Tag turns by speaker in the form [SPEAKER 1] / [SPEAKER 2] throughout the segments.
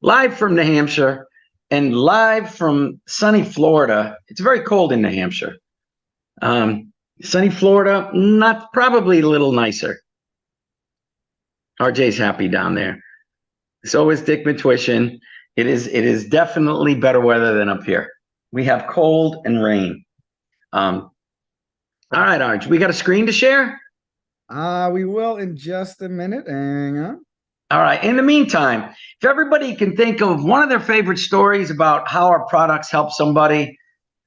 [SPEAKER 1] live from New Hampshire and live from sunny Florida. It's very cold in New Hampshire. Sunny Florida, not probably a little nicer. RJ's happy down there. So is Dick Matwishin. It is definitely better weather than up here. We have cold and rain. All right, Arj, we got a screen to share?
[SPEAKER 2] We will in just a minute. Hang on.
[SPEAKER 1] All right. In the meantime, if everybody can think of one of their favorite stories about how our products help somebody,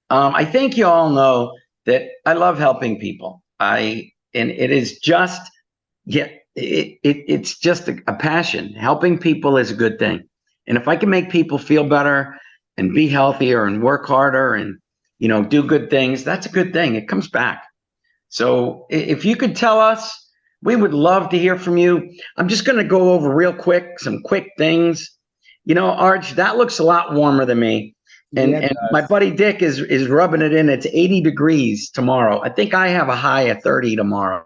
[SPEAKER 1] I think you all know that I love helping people. And it is just, it's just a passion. Helping people is a good thing. And if I can make people feel better and be healthier and work harder and, do good things, that's a good thing. It comes back. So if you could tell us, we would love to hear from you. I'm just going to go over real quick, some quick things. Arch, that looks a lot warmer than me. And my buddy Dick is rubbing it in. It's 80 degrees tomorrow. I think I have a high of 30 tomorrow.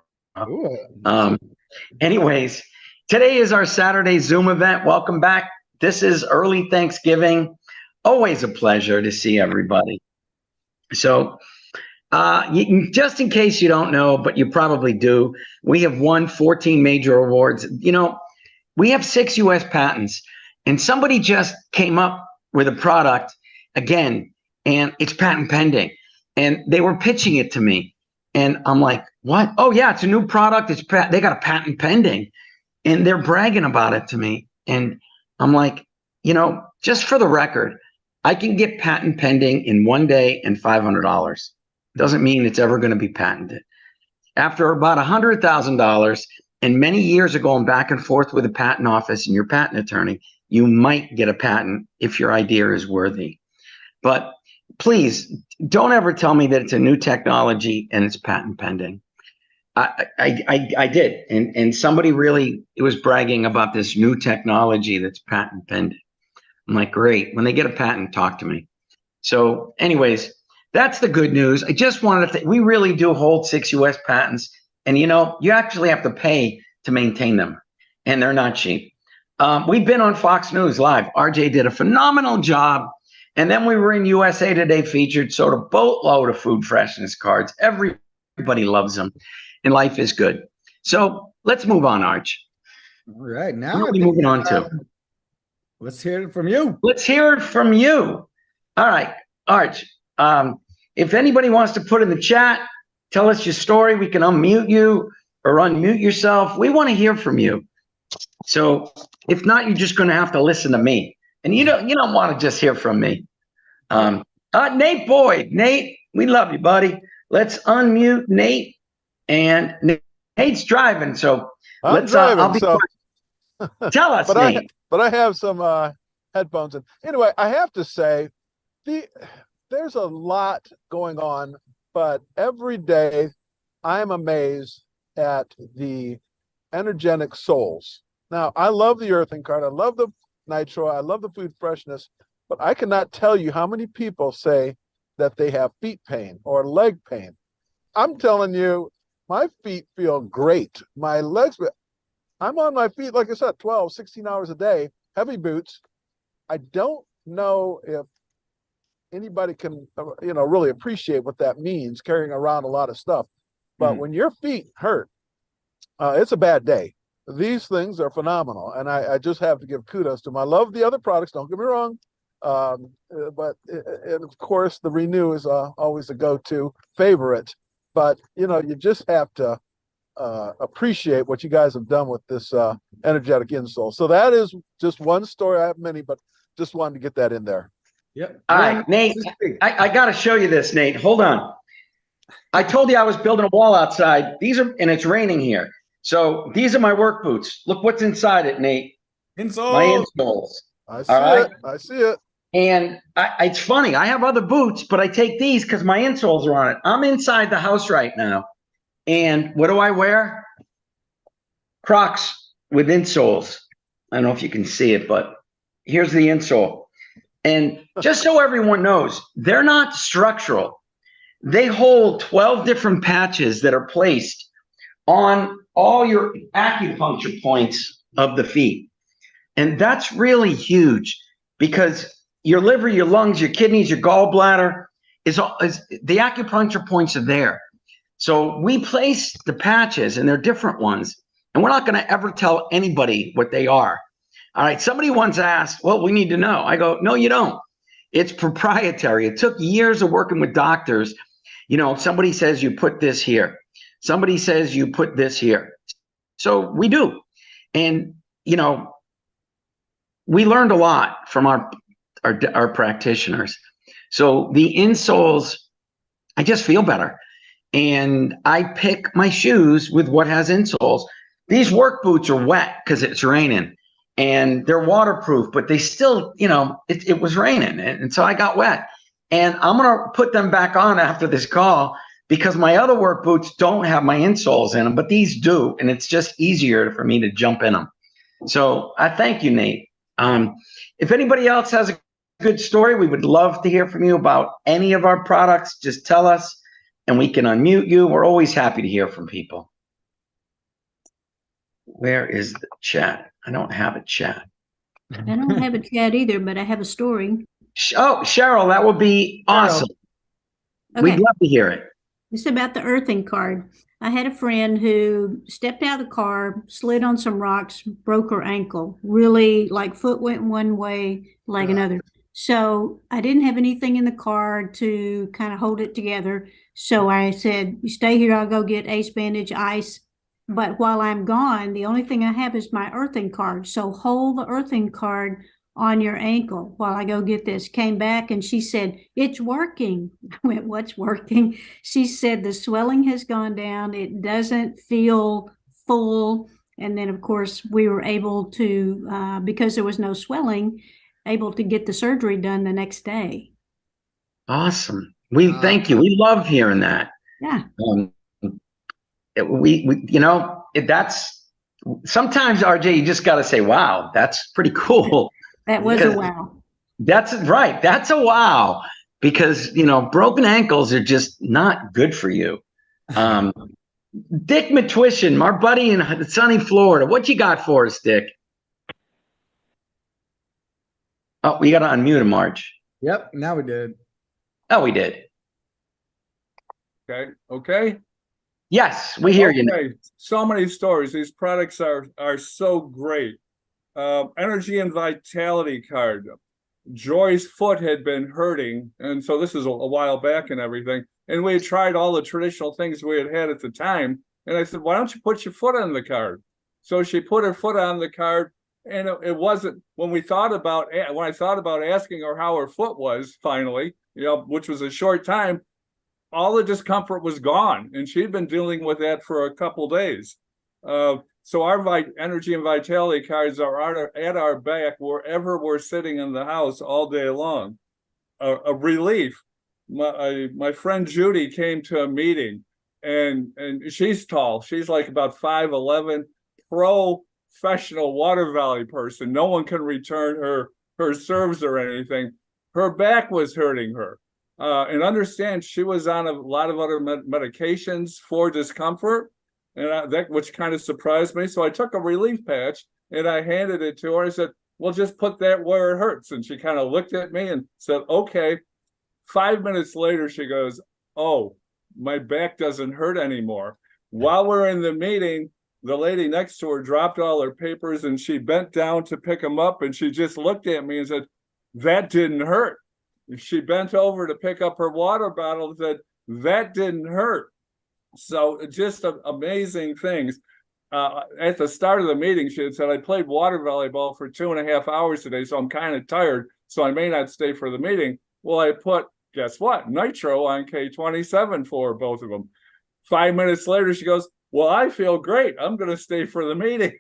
[SPEAKER 1] Anyways, today is our Saturday Zoom event. Welcome back. This is early Thanksgiving. Always a pleasure to see everybody. So just in case you don't know, but you probably do, we have won 14 major awards. We have 6 U.S. patents, and somebody just came up with a product again, and it's patent pending. And they were pitching it to me, and I'm like, what? Oh yeah, it's a new product. They got a patent pending, and they're bragging about it to me. And I'm like, just for the record, I can get patent pending in 1 day and $500. Doesn't mean it's ever going to be patented. After about $100,000 and many years of going back and forth with the patent office and your patent attorney, you might get a patent if your idea is worthy. But please don't ever tell me that it's a new technology and it's patent pending. I did, and somebody really was bragging about this new technology that's patent pending. I'm like, great. When they get a patent, talk to me. So, anyways, that's the good news. I just wanted to we really do hold 6 U.S. patents, and you actually have to pay to maintain them, and they're not cheap. We've been on Fox News Live. RJ did a phenomenal job, and then we were in USA Today featured, sold a boatload of food freshness cards. Everybody loves them, and life is good. So let's move on, Arch.
[SPEAKER 2] All right, now
[SPEAKER 1] what are we moving on to?
[SPEAKER 2] Let's hear it from you.
[SPEAKER 1] Let's hear it from you. All right, Arch. If anybody wants to put in the chat, tell us your story. We can unmute you or unmute yourself. We want to hear from you. So if not, you're just going to have to listen to me. And you don't want to just hear from me. Nate Boyd. Nate, we love you, buddy. Let's unmute Nate. And Nate's driving, so
[SPEAKER 3] I'm driving.
[SPEAKER 1] I'll be quiet. Tell us, Nate.
[SPEAKER 3] But I have some headphones. And anyway, I have to say, there's a lot going on, but every day I'm amazed at the energetic souls. Now, I love the earthing card. I love the nitro. I love the food freshness, but I cannot tell you how many people say that they have feet pain or leg pain. I'm telling you, my feet feel great. My legs, I'm on my feet, like I said, 12, 16 hours a day, heavy boots. I don't know if anybody can, really appreciate what that means, carrying around a lot of stuff. But when your feet hurt, it's a bad day. These things are phenomenal. And I just have to give kudos to them. I love the other products, don't get me wrong. But of course, the Renew is always a go-to favorite. But, you just have to appreciate what you guys have done with this energetic insole. So that is just one story. I have many, but just wanted to get that in there.
[SPEAKER 2] Yep.
[SPEAKER 1] All right, Nate, I got to show you this, Nate. Hold on. I told you I was building a wall outside. And it's raining here. So these are my work boots. Look what's inside it, Nate.
[SPEAKER 2] Insole.
[SPEAKER 1] My insoles.
[SPEAKER 3] I see it. I see it.
[SPEAKER 1] And it's funny. I have other boots, but I take these because my insoles are on it. I'm inside the house right now. And what do I wear? Crocs with insoles. I don't know if you can see it, but here's the insole. And just so everyone knows, they're not structural. They hold 12 different patches that are placed on all your acupuncture points of the feet. And that's really huge because your liver, your lungs, your kidneys, your gallbladder is the acupuncture points are there. So we place the patches, and they're different ones. And we're not going to ever tell anybody what they are. All right. Somebody once asked, well, we need to know. I go, no, you don't. It's proprietary. It took years of working with doctors. You know, somebody says you put this here. Somebody says you put this here. So we do. And, you know, we learned a lot from our practitioners. So the insoles, I just feel better. And I pick my shoes with what has insoles. These work boots are wet because it's raining, and they're waterproof, but they still, you know, it was raining. And so I got wet. And I'm going to put them back on after this call because my other work boots don't have my insoles in them, but these do. And it's just easier for me to jump in them. So I thank you, Nate. If anybody else has a good story, we would love to hear from you about any of our products. Just tell us and we can unmute you. We're always happy to hear from people. Where is the chat? I don't have a chat.
[SPEAKER 4] I don't have a chat either, but I have a story.
[SPEAKER 1] Oh, Cheryl, that would be awesome.
[SPEAKER 4] Okay.
[SPEAKER 1] We'd love to hear it.
[SPEAKER 4] It's about the earthing card. I had a friend who stepped out of the car, slid on some rocks, broke her ankle. Really, like foot went one way, leg another. So I didn't have anything in the car to kind of hold it together. So I said, you stay here, I'll go get ace bandage, ice. But while I'm gone, the only thing I have is my earthing card. So hold the earthing card on your ankle while I go get this. Came back and she said, it's working. I went, what's working? She said, the swelling has gone down. It doesn't feel full. And then, of course, we were able to, because there was no swelling, able to get the surgery done the next day.
[SPEAKER 1] Awesome. We thank you. We love hearing that.
[SPEAKER 4] Yeah.
[SPEAKER 1] We you know, that's sometimes, RJ, you just got to say, wow, that's pretty cool.
[SPEAKER 4] That was a wow.
[SPEAKER 1] That's right. That's a wow. Because, you know, broken ankles are just not good for you. Dick Matwishin, our buddy in sunny Florida. What you got for us, Dick? Oh, we got to unmute him, Marge.
[SPEAKER 2] Yep, now we did.
[SPEAKER 1] Oh, we did.
[SPEAKER 5] Okay.
[SPEAKER 1] Yes, we hear you.
[SPEAKER 5] Okay. So many stories. These products are so great. Energy and Vitality Card. Joy's foot had been hurting, and so this is a while back and everything. And we had tried all the traditional things we had at the time. And I said, why don't you put your foot on the card? So she put her foot on the card, and it wasn't when I thought about asking her how her foot was finally, you know, which was a short time, all the discomfort was gone, and she'd been dealing with that for a couple days. So our energy and vitality cards are at our back wherever we're sitting in the house all day long. A relief. My friend Judy came to a meeting, and she's tall. She's like about 5'11", professional water volley person. No one can return her serves or anything. Her back was hurting her. And understand she was on a lot of other medications for discomfort, and that which kind of surprised me. So I took a relief patch and I handed it to her. I said, well, just put that where it hurts. And she kind of looked at me and said, okay. 5 minutes later, she goes, oh, my back doesn't hurt anymore. While we're in the meeting, the lady next to her dropped all her papers and she bent down to pick them up, and she just looked at me and said, that didn't hurt. She bent over to pick up her water bottle and said, that didn't hurt. So just amazing things. At the start of the meeting, she had said, I played water volleyball for 2.5 hours today, so I'm kind of tired, so I may not stay for the meeting. Well, I put, guess what, nitro on K27 for both of them. 5 minutes later, she goes, well, I feel great. I'm going to stay for the meeting.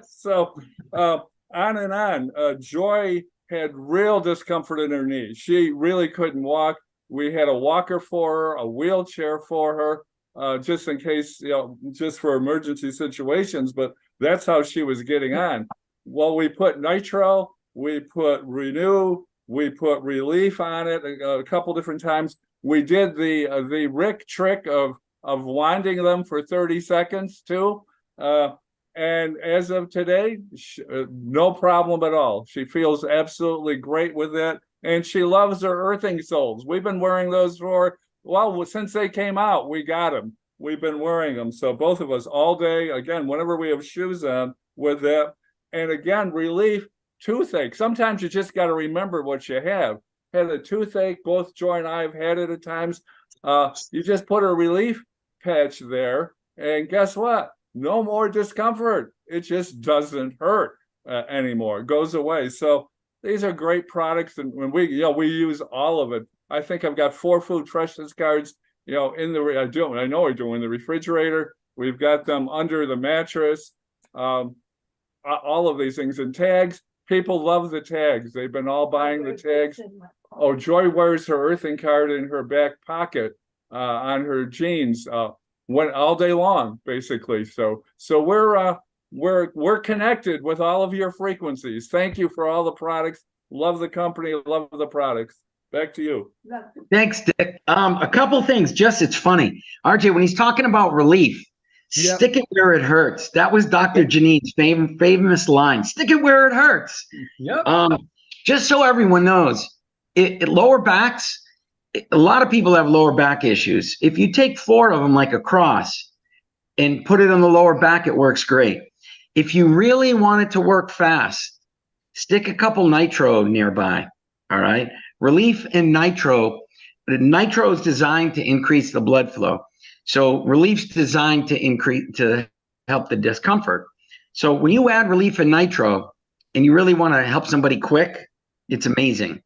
[SPEAKER 5] So on and on. Joy had real discomfort in her knee. She really couldn't walk. We had a walker for her, a wheelchair for her, just in case, you know, just for emergency situations, but that's how she was getting on. Well, we put nitro, we put renew, we put relief on it a couple different times. We did the Rick trick of winding them for 30 seconds too. And as of today, no problem at all. She feels absolutely great with it. And she loves her earthing soles. We've been wearing those for, well, since they came out, we got them. We've been wearing them. So both of us all day, again, whenever we have shoes on with it. And again, relief, toothache. Sometimes you just got to remember what you have. Had a toothache, both Joy and I have had it at times. You just put a relief patch there, and guess what? No more discomfort. It just doesn't hurt anymore. It goes away. So these are great products, and when we use all of it. I think I've got 4 food freshness cards, in the I know I do in the refrigerator. We've got them under the mattress. All of these things, and tags. People love the tags. They've been all buying the tags. Oh, Joy wears her earthing card in her back pocket on her jeans all day long, basically. So we're connected with all of your frequencies. Thank you for all the products. Love the company. Love the products. Back to you.
[SPEAKER 1] Thanks, Dick. A couple things. Just it's funny, RJ, when he's talking about relief.
[SPEAKER 2] Yep.
[SPEAKER 1] Stick it where it hurts. That was Dr. Janine's famous line. Stick it where it hurts.
[SPEAKER 2] Yep.
[SPEAKER 1] Just so everyone knows, lower backs, a lot of people have lower back issues. If you take 4 of them like a cross and put it on the lower back, it works great. If you really want it to work fast, stick a couple nitro nearby. All right. Relief and nitro. Nitro is designed to increase the blood flow. So relief's designed to help the discomfort. So when you add relief and nitro and you really want to help somebody quick, it's amazing.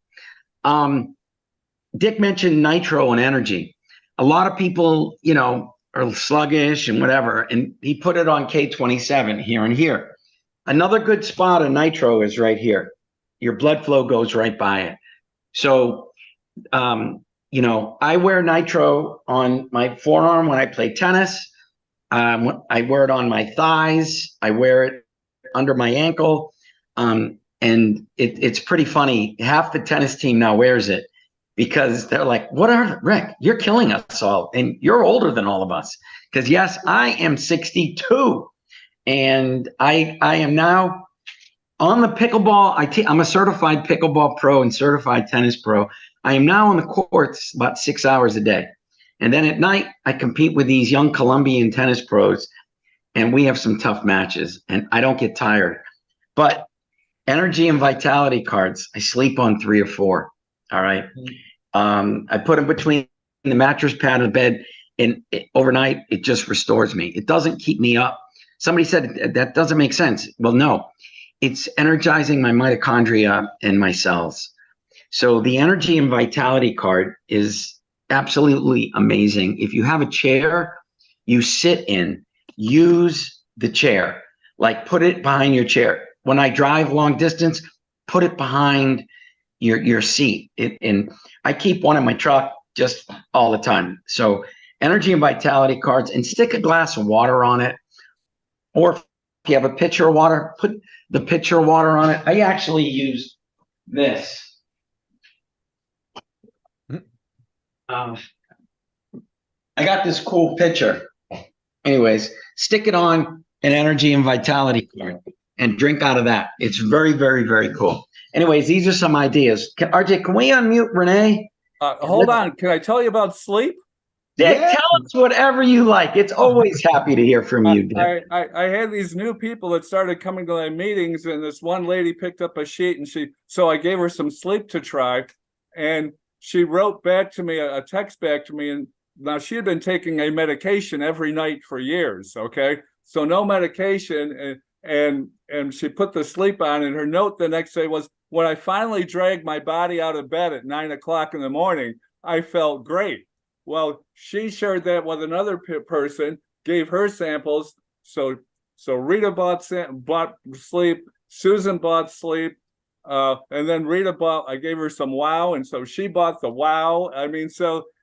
[SPEAKER 1] Dick mentioned nitro and energy. A lot of people, are sluggish and whatever, and he put it on K27 here and here. Another good spot of nitro is right here. Your blood flow goes right by it. So, I wear nitro on my forearm when I play tennis. I wear it on my thighs. I wear it under my ankle. And it's pretty funny. Half the tennis team now wears it because they're like, Rick, you're killing us all. And you're older than all of us. Because yes, I am 62 and I am now on the pickleball. I'm a certified pickleball pro and certified tennis pro. I am now on the courts about 6 hours a day. And then at night, I compete with these young Colombian tennis pros, and we have some tough matches, and I don't get tired. But energy and vitality cards, I sleep on 3 or 4, all right? I put them between the mattress pad and the bed, and overnight, it just restores me. It doesn't keep me up. Somebody said, that doesn't make sense. Well, no, it's energizing my mitochondria and my cells. So the energy and vitality card is absolutely amazing. If you have a chair you sit in, use the chair. Like put it behind your chair. When I drive long distance, put it behind your seat. And I keep one in my truck just all the time. So energy and vitality cards, and stick a glass of water on it. Or if you have a pitcher of water, put the pitcher of water on it. I actually use this. I got this cool pitcher. Anyways, stick it on an energy and vitality card and drink out of that. It's very, very, very cool. Anyways, these are some ideas. RJ, can we unmute Renee?
[SPEAKER 5] Hold on. Can I tell you about sleep?
[SPEAKER 1] Dick, tell us whatever you like. It's always happy to hear from you, Dick.
[SPEAKER 5] I had these new people that started coming to my meetings, and this one lady picked up a sheet, and so I gave her some sleep to try, and she wrote back to me, a text back to me, and now she had been taking a medication every night for years, okay? So no medication, and she put the sleep on, and her note the next day was, when I finally dragged my body out of bed at 9 o'clock in the morning, I felt great. Well, she shared that with another person, gave her samples. So Rita bought sleep, Susan bought sleep, and then Rita I gave her some WOW, and so she bought the WOW. I mean,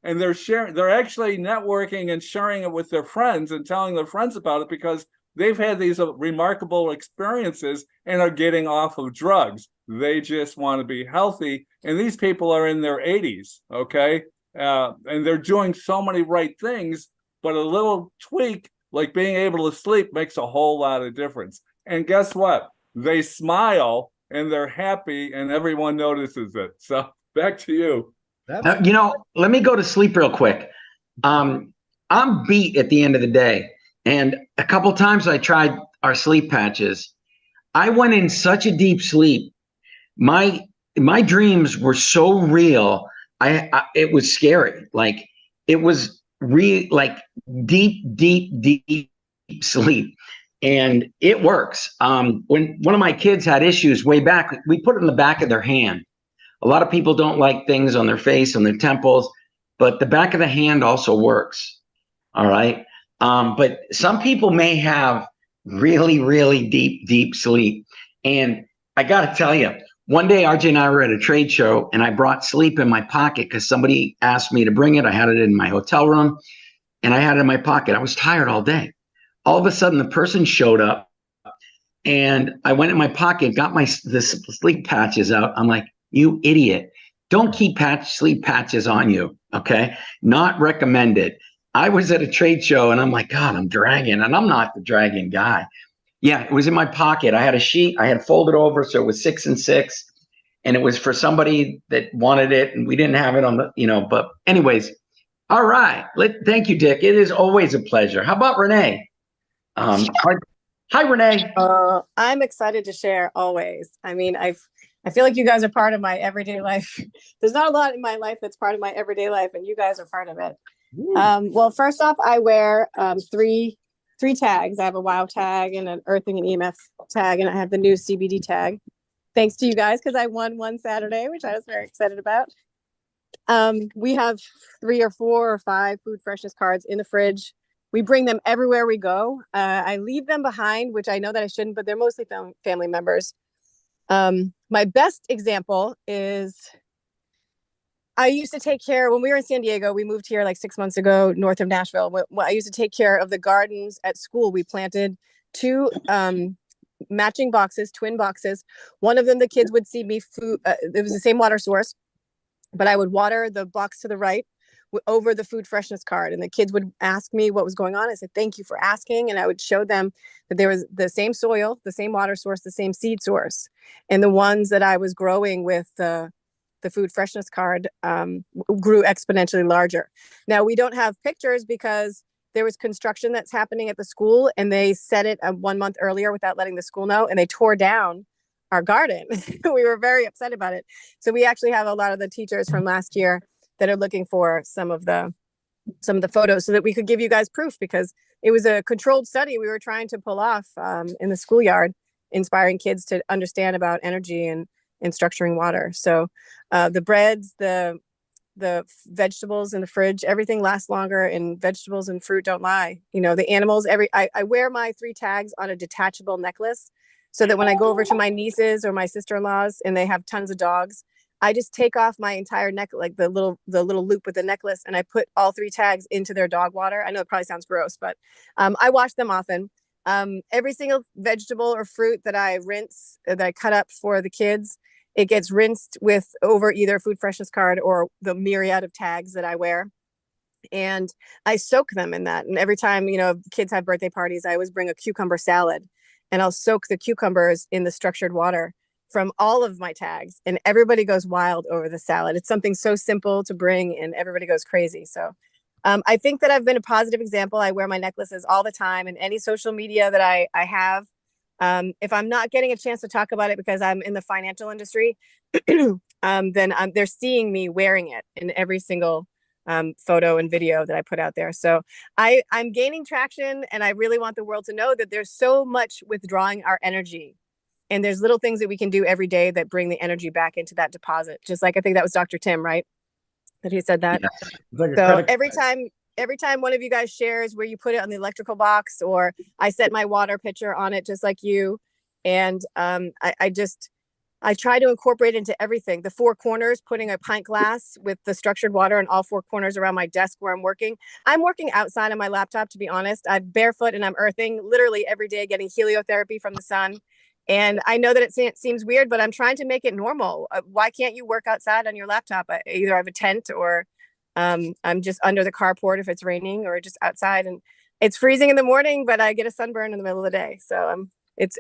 [SPEAKER 5] and they're actually networking and sharing it with their friends and telling their friends about it because they've had these remarkable experiences and are getting off of drugs. They just want to be healthy. And these people are in their 80s, okay? And they're doing so many right things, but a little tweak like being able to sleep makes a whole lot of difference. And guess what? They smile and they're happy and everyone notices it. So back to you.
[SPEAKER 2] That's
[SPEAKER 1] Let me go to sleep real quick. I'm beat at the end of the day. And a couple times I tried our sleep patches. I went in such a deep sleep. My dreams were so real. It was scary. Like it was real, like deep sleep. And it works. When one of my kids had issues way back, we put it in the back of their hand. A lot of people don't like things on their face, on their temples, but the back of the hand also works. All right. But some people may have really deep sleep. And I got to tell you, one day RJ and I were at a trade show and I brought sleep in my pocket because somebody asked me to bring it. I had it in my hotel room and I had it in my pocket. I was tired all day. All of a sudden, the person showed up and I went in my pocket, got the sleep patches out. I'm like, you idiot. Don't keep sleep patches on you. Okay. Not recommended. I was at a trade show and I'm like, God, I'm dragging. And I'm not the dragging guy. Yeah, it was in my pocket. I had a sheet. I had folded over. So it was 6 and 6. And it was for somebody that wanted it. And we didn't have it on but anyways. All right. Thank you, Dick. It is always a pleasure. How about Renee? Hi, Renee.
[SPEAKER 6] I'm excited to share always. I mean, I feel like you guys are part of my everyday life. There's not a lot in my life that's part of my everyday life, and you guys are part of it. Well, first off, I wear three tags. I have a WOW tag and an earthing and EMF tag, and I have the new CBD tag. Thanks to you guys, because I won one Saturday, which I was very excited about. We have 3 or 4 or 5 food freshness cards in the fridge. We bring them everywhere we go. I leave them behind, which I know that I shouldn't, but they're mostly family members. My best example is I used to take care, when we were in San Diego, we moved here like 6 months ago, north of Nashville. I used to take care of the gardens at school. We planted 2 matching boxes, twin boxes. One of them, the kids would see me food. It was the same water source, but I would water the box to the right over the food freshness card, and the kids would ask me what was going on. I said, thank you for asking. And I would show them that there was the same soil, the same water source, the same seed source. And the ones that I was growing with the food freshness card grew exponentially larger. Now, we don't have pictures because there was construction that's happening at the school, and they set it 1 month earlier without letting the school know, and they tore down our garden. We were very upset about it. So we actually have a lot of the teachers from last year that are looking for some of the photos so that we could give you guys proof, because it was a controlled study we were trying to pull off in the schoolyard, inspiring kids to understand about energy and structuring water. So the breads, the vegetables in the fridge, everything lasts longer, and vegetables and fruit don't lie. The animals, I wear my 3 tags on a detachable necklace so that when I go over to my nieces or my sister-in-laws and they have tons of dogs, I just take off my entire neck, like the little loop with the necklace, and I put all 3 tags into their dog water. I know it probably sounds gross, but I wash them often. Every single vegetable or fruit that I rinse, that I cut up for the kids, it gets rinsed with over either food freshness card or the myriad of tags that I wear. And I soak them in that. And every time, kids have birthday parties, I always bring a cucumber salad, and I'll soak the cucumbers in the structured water from all of my tags, and everybody goes wild over the salad. It's something so simple to bring, and everybody goes crazy. So I think that I've been a positive example. I wear my necklaces all the time, and any social media that I have, if I'm not getting a chance to talk about it because I'm in the financial industry, then they're seeing me wearing it in every single photo and video that I put out there. So I'm gaining traction, and I really want the world to know that there's so much withdrawing our energy. And there's little things that we can do every day that bring the energy back into that deposit. Just like, I think that was Dr. Tim, right? That he said that.
[SPEAKER 1] Yes.
[SPEAKER 2] like
[SPEAKER 6] So every time one of you guys shares where you put it on the electrical box, or I set my water pitcher on it, just like you. And I try to incorporate into everything. The 4 corners, putting a pint glass with the structured water in all 4 corners around my desk where I'm working. I'm working outside on my laptop, to be honest. I'm barefoot and I'm earthing literally every day, getting heliotherapy from the sun. And I know that it seems weird, but I'm trying to make it normal. Why can't you work outside on your laptop? Either I have a tent, or I'm just under the carport if it's raining, or just outside. it's freezing in the morning, but I get a sunburn in the middle of the day. So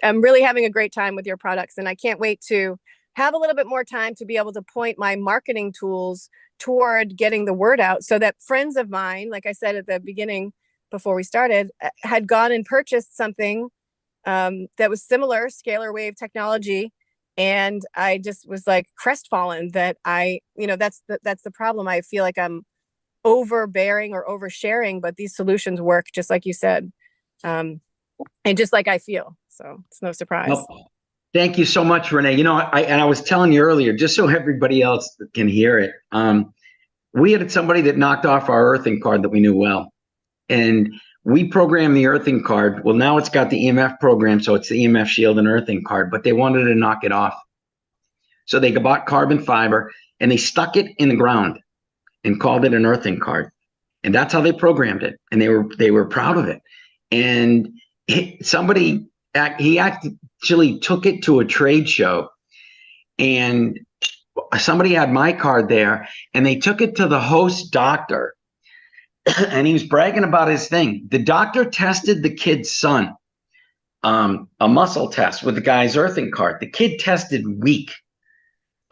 [SPEAKER 6] I'm really having a great time with your products, and I can't wait to have a little bit more time to be able to point my marketing tools toward getting the word out, so that friends of mine, like I said at the beginning before we started, had gone and purchased something that was similar, scalar wave technology. And I just was like crestfallen that that's the problem. I feel like I'm overbearing or oversharing, but these solutions work just like you said. And just like I feel. So it's no surprise.
[SPEAKER 1] Well, thank you so much, Renee. You know, I was telling you earlier, just so everybody else can hear it. We had somebody that knocked off our earthing card that we knew well. And we programmed the earthing card. Well, now it's got the EMF program, so it's the EMF Shield and earthing card, but they wanted to knock it off. So they bought carbon fiber and they stuck it in the ground and called it an earthing card. And that's how they programmed it. And they were proud of it. And he actually took it to a trade show, and somebody had my card there, and they took it to the host doctor. And he was bragging about his thing. The doctor tested the kid's son, a muscle test with the guy's earthing card. The kid tested weak.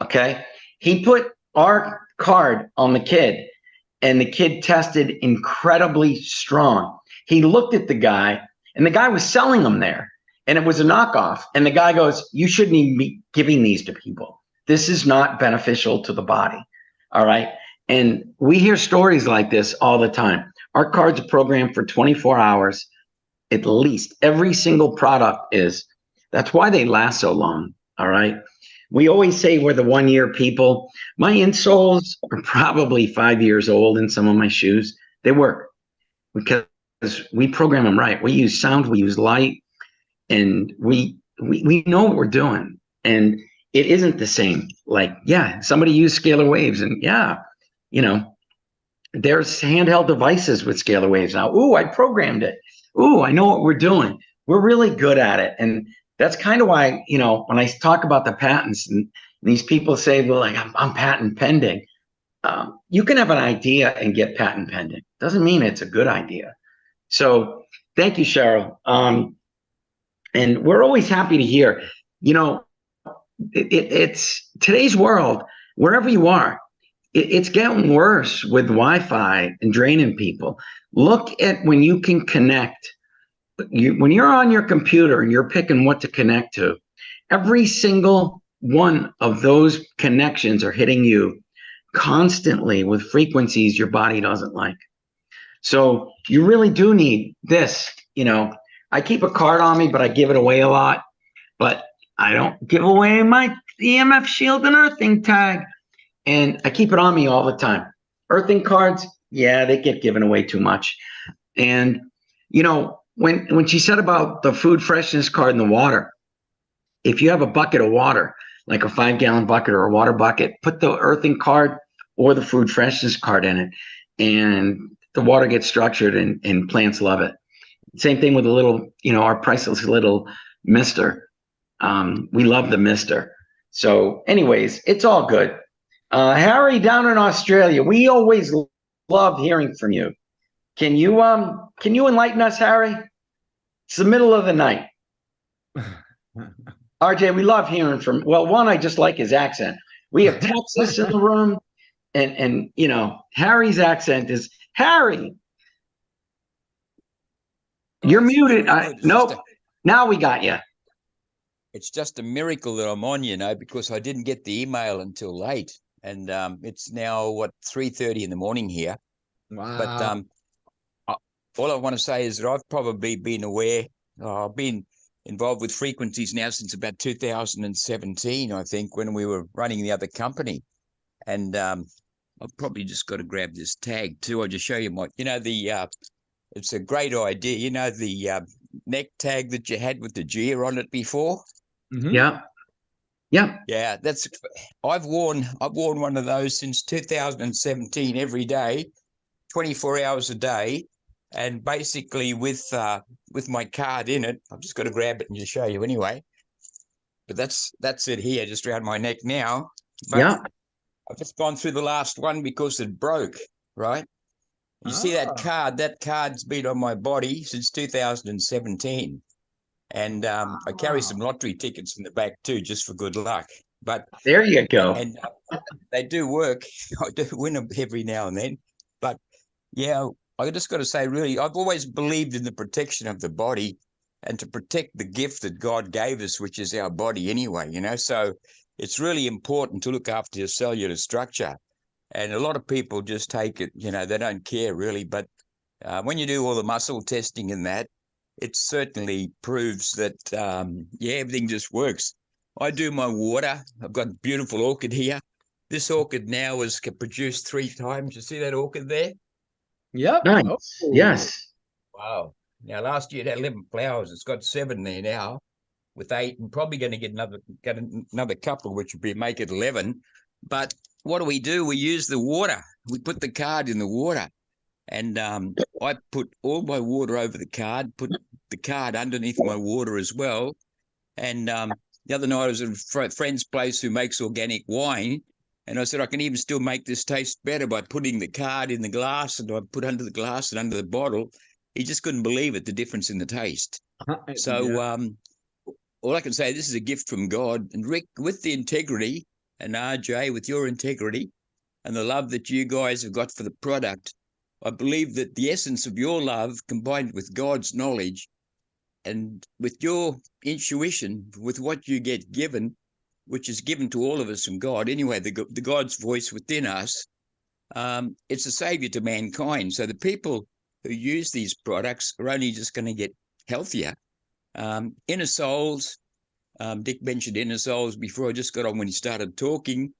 [SPEAKER 1] Okay. He put our card on the kid, and the kid tested incredibly strong. He looked at the guy, and the guy was selling them there, and it was a knockoff. And the guy goes, "You shouldn't even be giving these to people. This is not beneficial to the body." All right. And we hear stories like this all the time. Our cards are programmed for 24 hours, at least. Every single product is. That's why they last so long. All right. We always say we're the 1 year people. My insoles are probably 5 years old in some of my shoes. They work because we program them right. We use sound, we use light, and we know what we're doing. And it isn't the same. Like, yeah, somebody used scalar waves, and yeah, there's handheld devices with scalar waves now. Ooh, I programmed it. Ooh, I know what we're doing. We're really good at it. And that's kind of why, when I talk about the patents and these people say, well, like, I'm patent pending. You can have an idea and get patent pending. Doesn't mean it's a good idea. So thank you, Cheryl. And we're always happy to hear, it's today's world, wherever you are, it's getting worse with Wi-Fi and draining people. Look at when you can connect. When you're on your computer and you're picking what to connect to, every single one of those connections are hitting you constantly with frequencies your body doesn't like. So you really do need this. I keep a card on me, but I give it away a lot. But I don't give away my EMF Shield and earthing tag. And I keep it on me all the time. Earthing cards, yeah, they get given away too much. And, when she said about the food freshness card and the water, if you have a bucket of water, like a 5-gallon bucket or a water bucket, put the earthing card or the food freshness card in it, and the water gets structured and plants love it. Same thing with a little, our priceless little mister. We love the mister. So anyways, it's all good. Harry down in Australia, we always love hearing from you. Can you enlighten us, Harry? It's the middle of the night. RJ, we love hearing from, well, one, I just like his accent. We have Texas in the room, and Harry's accent is, Harry, you're muted. Nope. Now we got you.
[SPEAKER 7] It's just a miracle that I'm on, because I didn't get the email until late. And it's now, 3:30 in the morning here.
[SPEAKER 2] Wow.
[SPEAKER 7] But all I want to say is that I've probably been aware. I've been involved with frequencies now since about 2017, I think, when we were running the other company. And I've probably just got to grab this tag too. I'll just show you it's a great idea. The neck tag that you had with the Gia on it before?
[SPEAKER 2] Mm-hmm.
[SPEAKER 1] Yeah. Yeah.
[SPEAKER 7] Yeah, I've worn one of those since 2017 every day, 24 hours a day. And basically with my card in it, I've just got to grab it and just show you anyway. But that's it here, just around my neck now. But
[SPEAKER 1] Yeah.
[SPEAKER 7] I've just gone through the last one because it broke, right? You see that card? That card's been on my body since 2017. And I carry some lottery tickets in the back too, just for good luck. But
[SPEAKER 1] There you go.
[SPEAKER 7] and they do work. I do win them every now and then. But yeah, I just got to say, really, I've always believed in the protection of the body and to protect the gift that God gave us, which is our body anyway, you know. So it's really important to look after your cellular structure. And a lot of people just take it, you know, they don't care really. But when you do all the muscle testing and that, it certainly proves that, yeah, everything just works. I do my water. I've got a beautiful orchid here. This orchid now has produced 3 times. You see that orchid there?
[SPEAKER 2] Yep.
[SPEAKER 1] Nice.
[SPEAKER 2] Oh.
[SPEAKER 1] Yes.
[SPEAKER 7] Wow. Now, last year it had 11 flowers. It's got 7 there now with 8, and probably going to get another couple, which would make it 11. But what do? We use the water. We put the card in the water. And I put all my water over the card, put the card underneath my water as well. And the other night I was at a friend's place who makes organic wine. And I said, I can even still make this taste better by putting the card in the glass, and I put under the glass and under the bottle. He just couldn't believe it, the difference in the taste. So all I can say, this is a gift from God. And Rick, with the integrity, and RJ, with your integrity and the love that you guys have got for the product, I believe that the essence of your love combined with God's knowledge and with your intuition, with what you get given, which is given to all of us from God anyway, the God's voice within us, it's a savior to mankind. So the people who use these products are only just going to get healthier. Inner souls, Dick mentioned inner souls before. I just got on when he started talking.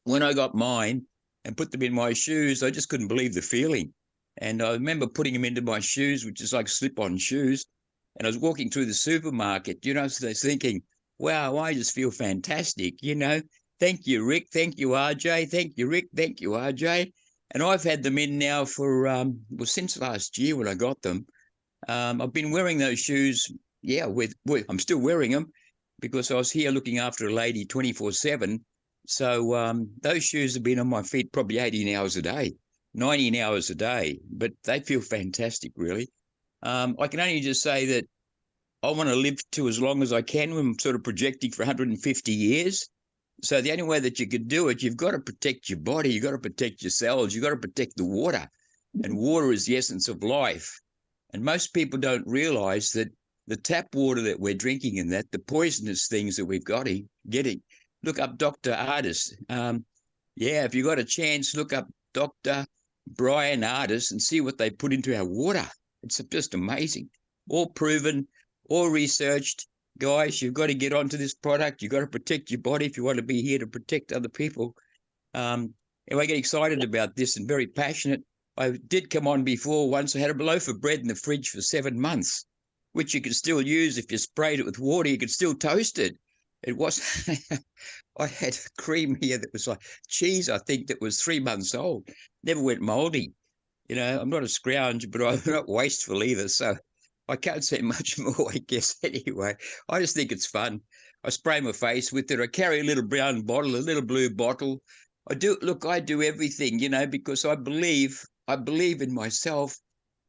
[SPEAKER 7] When I got mine and put them in my shoes, I just couldn't believe the feeling. And I remember putting them into my shoes, which is like slip-on shoes. And I was walking through the supermarket, you know, so I was thinking, wow, I just feel fantastic, you know. Thank you, Rick. Thank you, RJ. Thank you, Rick. Thank you, RJ. And I've had them in now for, well, since last year when I got them. I've been wearing those shoes, yeah, I'm still wearing them because I was here looking after a lady 24/7. So those shoes have been on my feet probably 18 hours a day, 19 hours a day, but they feel fantastic, really. I can only just say that I want to live to as long as I can. I'm sort of projecting for 150 years. So the only way that you could do it, you've got to protect your body. You've got to protect your cells. You've got to protect the water. And water is the essence of life. And most people don't realize that the tap water that we're drinking and that, the poisonous things that we've got getting. Look up Dr. Ardis. Yeah, if you've got a chance, look up Dr. Brian Ardis and see what they put into our water. It's just amazing. All proven, all researched. Guys, you've got to get onto this product. You've got to protect your body if you want to be here to protect other people. And I get excited about this and very passionate. I did come on before once. I had a loaf of bread in the fridge for 7 months, which you could still use if you sprayed it with water. You could still toast it. It was, I had cream here that was like cheese, I think, that was 3 months old. Never went moldy. You know, I'm not a scrounge, but I'm not wasteful either. So I can't say much more, I guess, anyway. I just think it's fun. I spray my face with it. I carry a little brown bottle, a little blue bottle. I do everything, you know, because I believe in myself.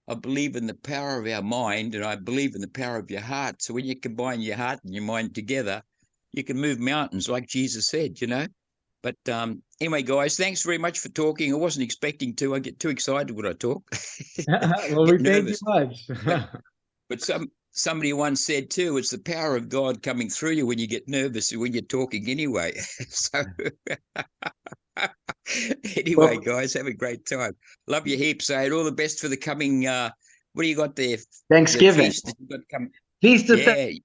[SPEAKER 7] I believe in the power of our mind, and I believe in the power of your heart. So when you combine your heart and your mind together, you can move mountains, like Jesus said, you know. But anyway, guys, thanks very much for talking. I wasn't expecting to. I get too excited when I talk.
[SPEAKER 2] Well, we thank you much.
[SPEAKER 7] But somebody once said too, it's the power of God coming through you when you get nervous and when you're talking anyway. So anyway, guys, have a great time. Love you heaps. And all the best for the coming, what do you got there?
[SPEAKER 1] Thanksgiving. Feast of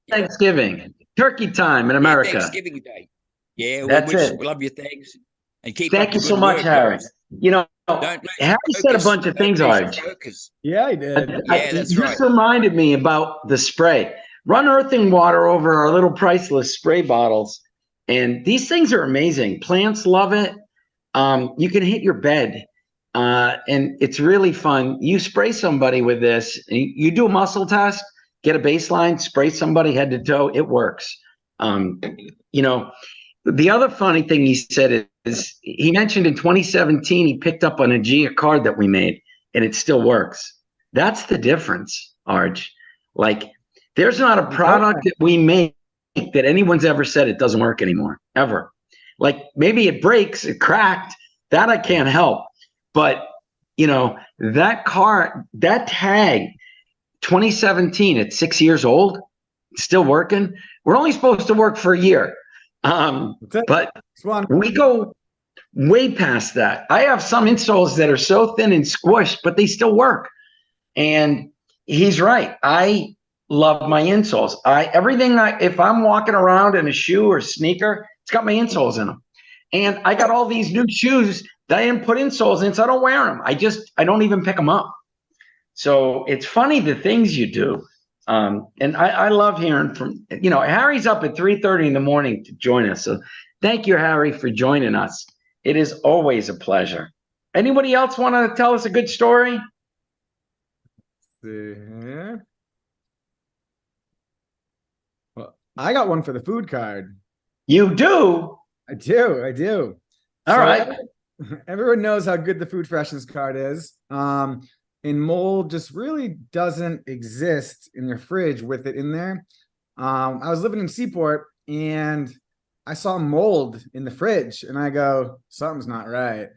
[SPEAKER 1] Thanksgiving. Turkey time in America.
[SPEAKER 7] Thanksgiving Day. Yeah,
[SPEAKER 1] that's it.
[SPEAKER 7] Love you. Thanks. And keep
[SPEAKER 1] Thank you so much, Harry. Guys. You know, Harry said a bunch of things, Arj.
[SPEAKER 2] Yeah, he did.
[SPEAKER 1] Yeah, that's right. Just reminded me about the spray. Run earthing water over our little priceless spray bottles. And these things are amazing. Plants love it. You can hit your bed. And it's really fun. You spray somebody with this. You do a muscle test, get a baseline, spray somebody head to toe. It works. You know, the other funny thing he said is he mentioned in 2017 he picked up an Aegea card that we made. and it still works. That's the difference, Arj. Like, there's not a product that we make that anyone's ever said it doesn't work anymore, ever. Like, maybe it breaks, it cracked, that I can't help. But, you know, that car, that tag, 2017, it's 6 years old, still working. We're only supposed to work for a year. But we go way past that. I have some insoles that are so thin and squished, but they still work. And he's right. I love my insoles. If I'm walking around in a shoe or sneaker, it's got my insoles in them. And I got all these new shoes that I didn't put insoles in, so I don't wear them. I don't even pick them up. So it's funny the things you do. And I love hearing from, you know, Harry's up at 3:30 in the morning to join us. So thank you, Harry, for joining us. It is always a pleasure. Anybody else want to tell us a good story?
[SPEAKER 2] See here. Well, I got one for the food card.
[SPEAKER 1] You do?
[SPEAKER 2] I do.
[SPEAKER 1] All right.
[SPEAKER 2] Everyone knows how good the food freshness card is. And mold just really doesn't exist in your fridge with it in there. I was living in Seaport and I saw mold in the fridge and I go, something's not right.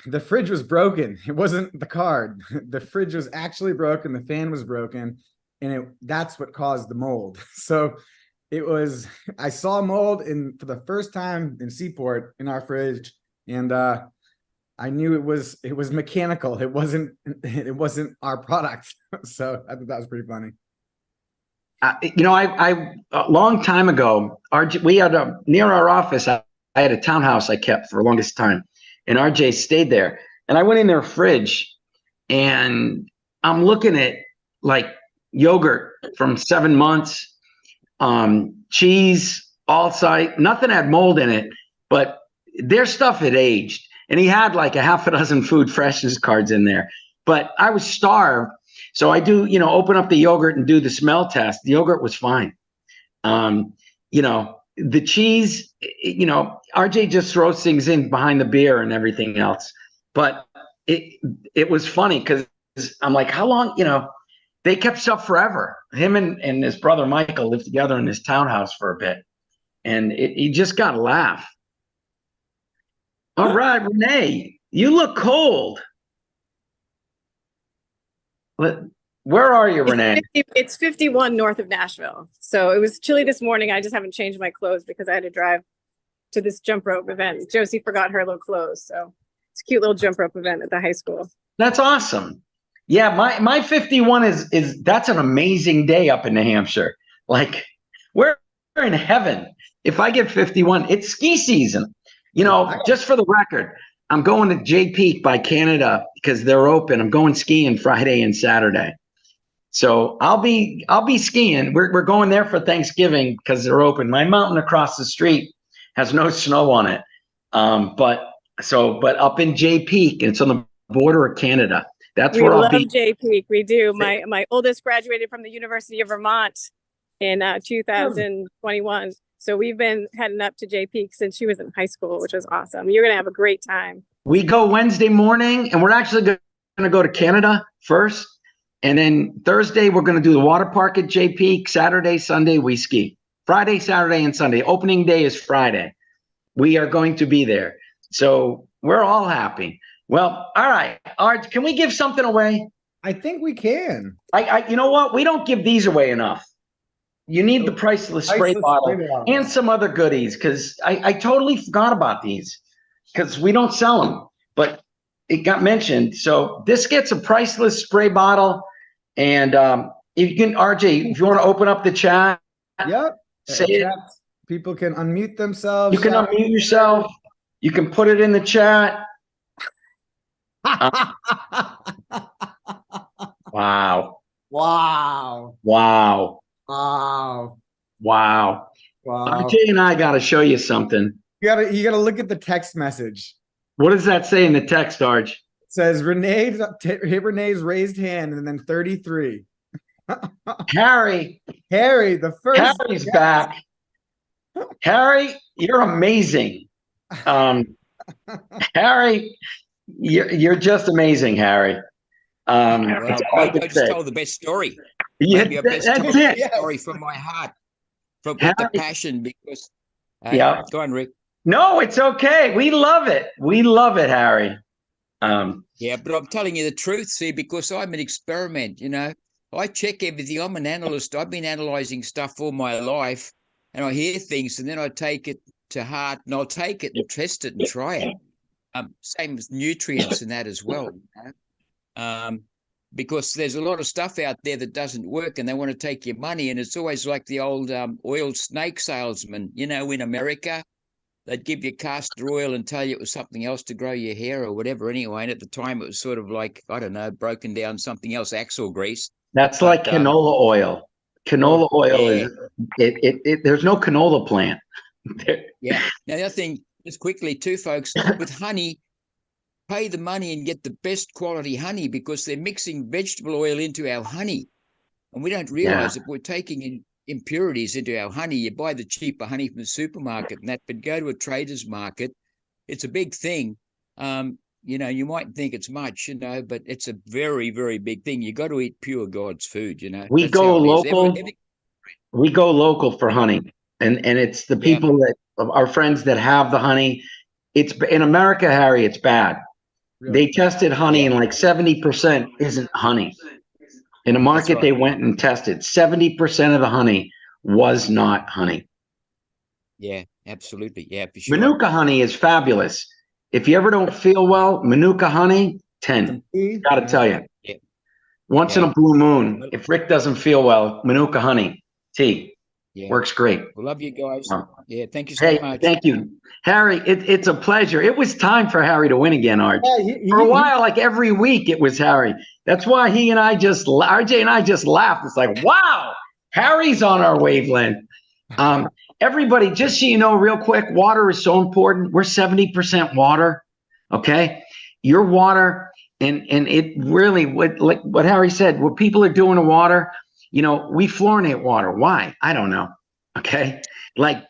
[SPEAKER 2] The fridge was broken. It wasn't the card. The fridge was actually broken. The fan was broken, and that's what caused the mold. So I saw mold for the first time in Seaport in our fridge, and I knew it was mechanical. It wasn't our product. So I thought that was pretty funny.
[SPEAKER 1] You know, I a long time ago, we had near our office. I had a townhouse I kept for the longest time, and RJ stayed there. And I went in their fridge, and I'm looking at like yogurt from 7 months, cheese, all site. Nothing had mold in it, but their stuff had aged. And he had like a half a dozen food freshness cards in there. But I was starved. So I do, you know, open up the yogurt and do the smell test. The yogurt was fine. You know, the cheese, you know, RJ just throws things in behind the beer and everything else. But it was funny because I'm like, how long, you know, they kept stuff forever. Him and his brother Michael lived together in this townhouse for a bit. And he just got a laugh. All right, Renee, you look cold. Where are you, Renee?
[SPEAKER 6] It's 51 north of Nashville. So it was chilly this morning. I just haven't changed my clothes because I had to drive to this jump rope event. Josie forgot her little clothes. So it's a cute little jump rope event at the high school.
[SPEAKER 1] That's awesome. Yeah, my 51 is that's an amazing day up in New Hampshire. Like, we're in heaven. If I get 51, it's ski season. You know, just for the record, I'm going to Jay Peak by Canada because they're open. I'm going skiing Friday and Saturday. So I'll be skiing. We're going there for Thanksgiving because they're open. My mountain across the street has no snow on it. But up in Jay Peak, it's on the border of Canada. That's where I'll be.
[SPEAKER 6] We love Jay Peak. We do. My oldest graduated from the University of Vermont in 2021. So we've been heading up to Jay Peak since she was in high school, which was awesome. You're going to have a great time.
[SPEAKER 1] We go Wednesday morning, and we're actually going to go to Canada first. And then Thursday, we're going to do the water park at Jay Peak. Saturday, Sunday, we ski. Friday, Saturday, and Sunday. Opening day is Friday. We are going to be there. So we're all happy. Well, all right. Art, can we give something away?
[SPEAKER 2] I think we can.
[SPEAKER 1] You know what? We don't give these away enough. You need the priceless spray bottle and some other goodies because I totally forgot about these because we don't sell them, but it got mentioned. So this gets a priceless spray bottle. And if you can, RJ, if you want to open up the chat.
[SPEAKER 2] Yep.
[SPEAKER 1] Say it.
[SPEAKER 2] People can unmute themselves.
[SPEAKER 1] You can unmute yourself. You can put it in the chat. Wow.
[SPEAKER 2] Wow.
[SPEAKER 1] Wow.
[SPEAKER 2] Wow.
[SPEAKER 1] Wow.
[SPEAKER 2] Wow.
[SPEAKER 1] RJ and I got to show you something.
[SPEAKER 2] You gotta look at the text message.
[SPEAKER 1] What does that say in the text, Arj?
[SPEAKER 2] It says Renee's raised hand and then 33.
[SPEAKER 1] Harry,
[SPEAKER 2] the first.
[SPEAKER 1] Harry's back. Harry, you're amazing. Harry, you're just amazing, Harry.
[SPEAKER 7] Well,
[SPEAKER 1] That's all I
[SPEAKER 7] maybe I
[SPEAKER 1] can
[SPEAKER 7] just
[SPEAKER 1] say.
[SPEAKER 7] told the best story.
[SPEAKER 1] Yeah,
[SPEAKER 7] Maybe I best
[SPEAKER 1] that's
[SPEAKER 7] told the
[SPEAKER 1] it.
[SPEAKER 7] best story from my heart, from with the
[SPEAKER 1] Harry,
[SPEAKER 7] passion. Because,
[SPEAKER 1] yeah.
[SPEAKER 7] go on, Rick.
[SPEAKER 1] No, it's okay. We love it. We love it, Harry.
[SPEAKER 7] Yeah, but I'm telling you the truth, see, because I'm an experiment, I check everything. I'm an analyst. I've been analyzing stuff all my life, and I hear things, and then I take it to heart, and I'll take it and test it and try it. Same with nutrients and that as well. Because there's a lot of stuff out there that doesn't work, and they want to take your money, and it's always like the old oil snake salesman, in America. They'd give you castor oil and tell you it was something else to grow your hair or whatever anyway. And at the time, it was sort of like, I don't know, broken down something else, axle grease.
[SPEAKER 1] That's like canola oil. Canola oil
[SPEAKER 7] yeah.
[SPEAKER 1] is there's no canola plant.
[SPEAKER 7] Yeah. Now, the other thing, just quickly too, folks, with honey, pay the money and get the best quality honey, because they're mixing vegetable oil into our honey. And we don't realize that we're taking in impurities into our honey. You buy the cheaper honey from the supermarket and that, but go to a trader's market. It's a big thing. You might think it's much, but it's a very, very big thing. You got to eat pure God's food,
[SPEAKER 1] We
[SPEAKER 7] That's
[SPEAKER 1] go
[SPEAKER 7] how it is.
[SPEAKER 1] local. We go local for honey. And it's the people that our friends that have the honey. It's in America, Harry, it's bad. Really? They tested honey and like 70% isn't honey. In a market they went and tested, 70% of the honey was not honey.
[SPEAKER 7] Yeah, absolutely. Yeah, for sure.
[SPEAKER 1] Manuka honey is fabulous. If you ever don't feel well, Manuka honey, 10. Gotta tell you.
[SPEAKER 7] Yeah.
[SPEAKER 1] Once in a blue moon, if Rick doesn't feel well, Manuka honey, tea. Yeah. Works great.
[SPEAKER 7] We love you guys. Yeah, thank you so much.
[SPEAKER 1] Thank you. Harry, it's a pleasure. It was time for Harry to win again, Arch. For a while, like every week, it was Harry. That's why RJ and I just laughed. It's like, wow, Harry's on our wavelength. Everybody, just so you know, real quick, water is so important. We're 70% water, okay? Your water, and it really, like what Harry said, what people are doing to water, we fluorinate water. Why? I don't know, okay? Like,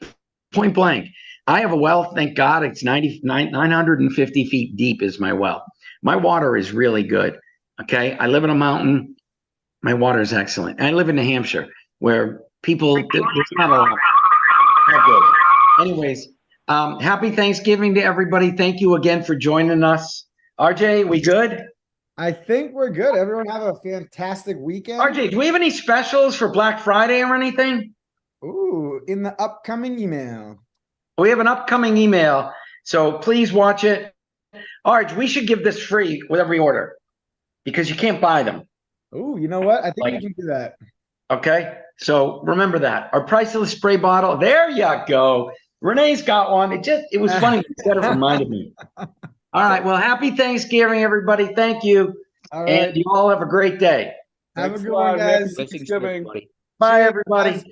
[SPEAKER 1] point blank. I have a well, thank God, it's 950 feet deep is my well. My water is really good, okay? I live in a mountain. My water is excellent. And I live in New Hampshire, where there's not a lot. Anyways, happy Thanksgiving to everybody. Thank you again for joining us. RJ, we good?
[SPEAKER 2] I think we're good. Everyone have a fantastic weekend.
[SPEAKER 1] RJ, do we have any specials for Black Friday or anything?
[SPEAKER 2] Ooh, in the upcoming email.
[SPEAKER 1] We have an upcoming email, so please watch it. Arj, we should give this free with every order because you can't buy them.
[SPEAKER 2] Ooh, you know what? I think we can do that.
[SPEAKER 1] Okay, so remember that. Our priceless spray bottle. There you go. Renee's got one. It was funny. It reminded me. All right. Well, happy Thanksgiving, everybody. Thank you.
[SPEAKER 2] All right.
[SPEAKER 1] And you all have a great day.
[SPEAKER 2] Have a good one, guys.
[SPEAKER 5] Happy Thanksgiving.
[SPEAKER 1] Bye, everybody.